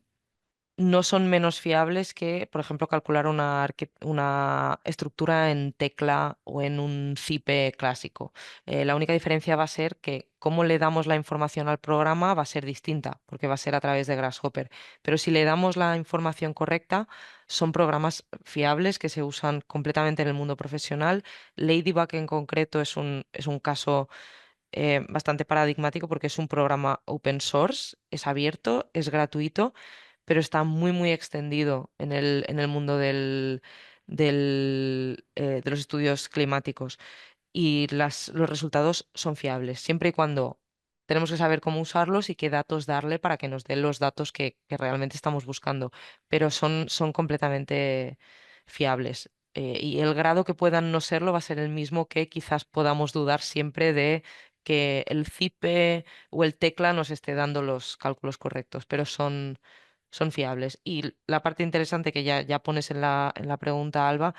B: no son menos fiables que, por ejemplo, calcular una estructura en tecla o en un CIPE clásico. La única diferencia va a ser que cómo le damos la información al programa va a ser distinta, porque va a ser a través de Grasshopper. Pero si le damos la información correcta, son programas fiables que se usan completamente en el mundo profesional. Ladybug en concreto es un caso bastante paradigmático porque es un programa open source, es abierto, es gratuito, pero está muy, muy extendido en el mundo de los estudios climáticos y los resultados son fiables, siempre y cuando tenemos que saber cómo usarlos y qué datos darle para que nos den los datos que realmente estamos buscando, pero son completamente fiables. Y el grado que puedan no serlo va a ser el mismo que quizás podamos dudar siempre de que el CIPE o el tecla nos esté dando los cálculos correctos, pero son fiables. Y la parte interesante que ya pones en la pregunta, Alba,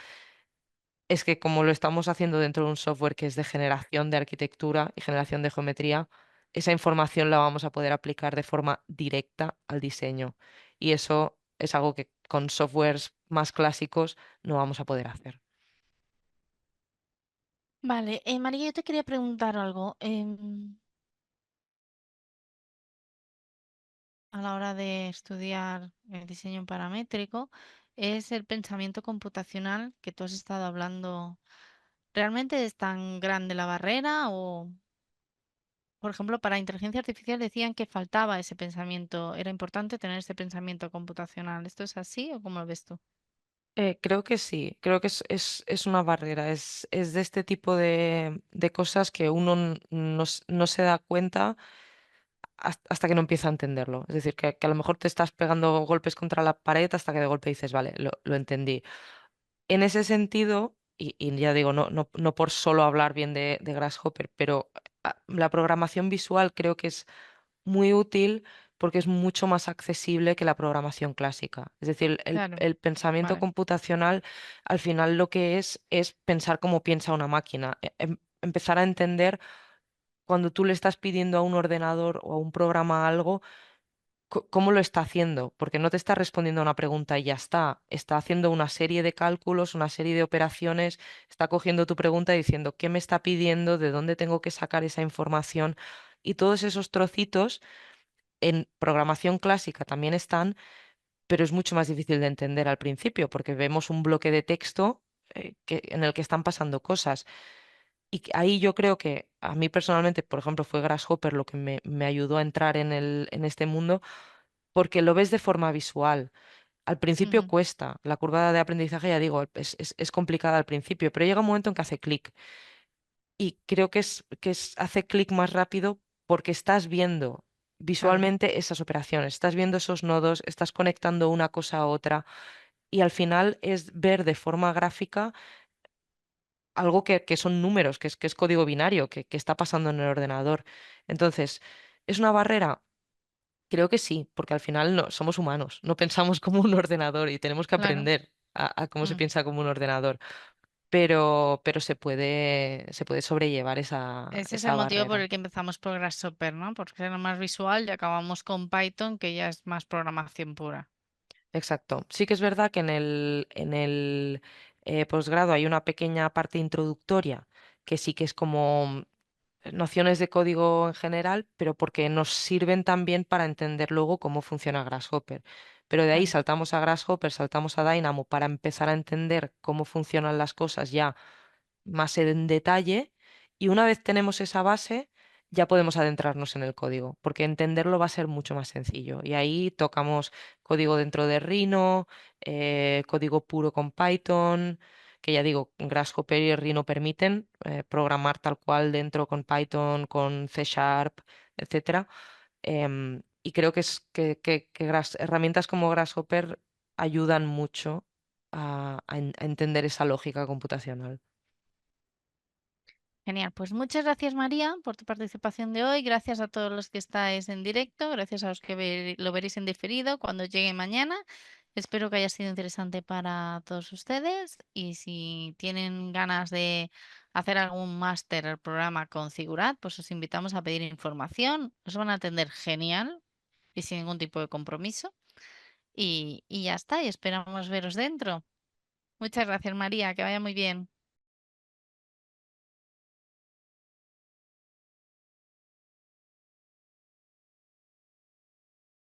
B: es que como lo estamos haciendo dentro de un software que es de generación de arquitectura y generación de geometría, esa información la vamos a poder aplicar de forma directa al diseño. Y eso es algo que con softwares más clásicos no vamos a poder hacer.
A: Vale, María, yo te quería preguntar algo. A la hora de estudiar el diseño paramétrico, es el pensamiento computacional que tú has estado hablando. ¿Realmente es tan grande la barrera o, por ejemplo, para inteligencia artificial decían que faltaba ese pensamiento, era importante tener ese pensamiento computacional? ¿Esto es así o cómo lo ves tú?
B: Creo que sí, creo que es una barrera, es de este tipo de cosas que uno no se da cuenta hasta que no empieza a entenderlo. Es decir, que a lo mejor te estás pegando golpes contra la pared hasta que de golpe dices, vale, lo entendí. En ese sentido, y ya digo, no por solo hablar bien de Grasshopper, pero la programación visual creo que es muy útil porque es mucho más accesible que la programación clásica. Es decir, el,
A: Claro,
B: el pensamiento
A: vale,
B: computacional al final lo que es pensar como piensa una máquina, empezar a entender cuando tú le estás pidiendo a un ordenador o a un programa algo cómo lo está haciendo, porque no te está respondiendo a una pregunta y ya está haciendo una serie de cálculos, una serie de operaciones, está cogiendo tu pregunta y diciendo qué me está pidiendo, de dónde tengo que sacar esa información y todos esos trocitos en programación clásica también están, pero es mucho más difícil de entender al principio porque vemos un bloque de texto en el que están pasando cosas. Y ahí yo creo que a mí personalmente, por ejemplo, fue Grasshopper lo que me ayudó a entrar en este mundo porque lo ves de forma visual. Al principio
A: ujú,
B: cuesta, la curva de aprendizaje, ya digo, es complicada al principio, pero llega un momento en que hace clic. Y creo que hace clic más rápido porque estás viendo
A: claro,
B: visualmente esas operaciones, estás viendo esos nodos, estás conectando una cosa a otra y al final es ver de forma gráfica algo que son números, que es código binario, que está pasando en el ordenador. Entonces, ¿es una barrera? Creo que sí, porque al final no, somos humanos, no pensamos como un ordenador y tenemos que
A: claro.
B: aprender a cómo se
A: Mm.
B: piensa como un ordenador, pero se puede sobrellevar esa,
A: Ese es el
B: esa
A: motivo por
B: barrera.
A: el que empezamos por Grasshopper, ¿no? Porque era más visual y acabamos con Python, que ya es más programación pura.
B: Exacto. Sí que es verdad que en el posgrado hay una pequeña parte introductoria que sí que es como nociones de código en general, pero porque nos sirven también para entender luego cómo funciona Grasshopper. Pero de ahí
A: Vale.
B: saltamos a Grasshopper, saltamos a Dynamo para empezar a entender cómo funcionan las cosas ya más en detalle. Y una vez tenemos esa base, ya podemos adentrarnos en el código, porque entenderlo va a ser mucho más sencillo. Y ahí tocamos código dentro de Rhino, código puro con Python, que ya digo, Grasshopper y Rhino permiten programar tal cual dentro con Python, con C Sharp, etcétera. Y creo que herramientas como Grasshopper ayudan mucho a entender esa lógica computacional.
A: Genial, pues muchas gracias María por tu participación de hoy, gracias a todos los que estáis en directo, gracias a los que lo veréis en diferido cuando llegue mañana. Espero que haya sido interesante para todos ustedes y si tienen ganas de hacer algún máster el programa Configurad, pues os invitamos a pedir información, os van a atender genial y sin ningún tipo de compromiso y ya está, y esperamos veros dentro. Muchas gracias María, que vaya muy bien.